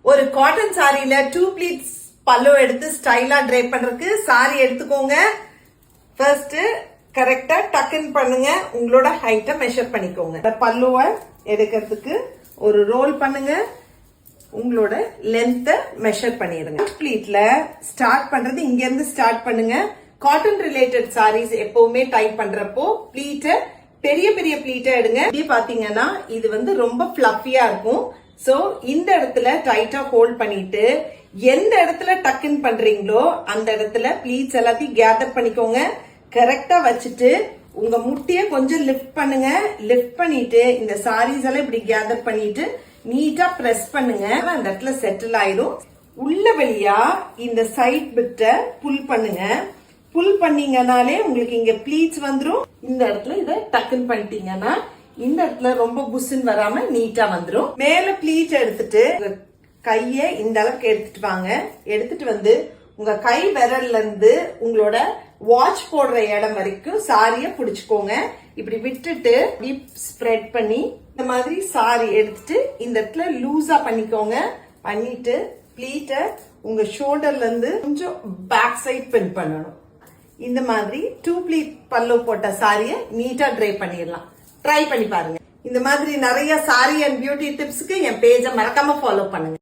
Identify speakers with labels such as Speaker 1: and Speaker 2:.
Speaker 1: ஒரு cotton சாரியில 2 pleats பல்லு எடுத்து ஸ்டைலா ட்ரேப் பண்றதுக்கு சாரி எடுத்துக்கோங்க. ஃபர்ஸ்ட் கரெக்டா டக்கின் பண்ணுங்க. உங்களோட ஹைட்டை மெஷர் பண்ணிக்கோங்க. பல்லுவை எடுக்கிறதுக்கு ஒரு ரோல் பண்ணுங்க. உங்களோட லென்த்தை மெஷர் பண்ணிடுங்க. ப்ளீட்ல ஸ்டார்ட் பண்றது இங்க இருந்து ஸ்டார்ட் பண்ணுங்க. காட்டன் ரிலேட்டட் சாரீஸ் எப்பவுமே டைப் பண்றப்போ ப்ளீட்டை பெரிய பெரிய ப்ளீட்டை எடுங்க. இப்படி பாத்தீங்கன்னா இது வந்து ரொம்ப ஃபிளஃபியா இருக்கும். சோ இந்த இடத்துல டைட்டா ஹோல்ட் பண்ணிட்டு எந்த இடத்துல டக்கின் பண்றீங்களோ அந்த இடத்துல ப்ளீட்ஸ் எல்லாத்தையும் கேதர் பண்ணிக்கோங்க. கரெக்டா வச்சுட்டு உங்க முட்டிய கொஞ்சம் லிஃப்ட் பண்ணுங்க. லிஃப்ட் பண்ணிட்டு இந்த சாரீஸ் எல்லாம் இப்படி கேதர் பண்ணிட்டு நீட்டா பிரஸ் பண்ணுங்க. அந்த இடத்துல செட்டில் ஆயிரும். உள்ள வழியா இந்த சைட் பிட்ட புல் பண்ணுங்க. புல் பண்ணீங்கனாலே உங்களுக்கு இங்க ப்ளீட்ஸ் வந்துரும். இந்த இடத்துல இதை டக்குன்னு பண்ணிட்டீங்கன்னா இந்த இடத்துல ரொம்ப புஷ்ன்னு வராம நீட்டா வந்துரும். மேல ப்ளீட் எடுத்துட்டு கைய இந்த அளவுக்கு எடுத்துட்டு வாங்க. எடுத்துட்டு வந்து உங்க கை விரல்ல இருந்து உங்களோட வாட்ச் போடுற இடம் வரைக்கும் சாரிய புடிச்சுக்கோங்க. இப்படி விட்டுட்டு ஸ்ப்ரெட் பண்ணி இந்த மாதிரி சாரி எடுத்துட்டு இந்த இடத்துல லூஸா பண்ணிக்கோங்க. பண்ணிட்டு ப்ளீட்டை உங்க ஷோல்டர்ல இருந்து கொஞ்சம் பேக் சைட் பின் பண்ணணும். இந்த மாதிரி 2 ப்ளீட் பல்லு போட்ட சாரிய நீட்டா ட்ரை பண்ணிடலாம். ட்ரை பண்ணி பாருங்க. இந்த மாதிரி நிறைய சாரி அண்ட் பியூட்டி டிப்ஸ்க்கு என் பேஜை மறக்காம ஃபாலோ பண்ணுங்க.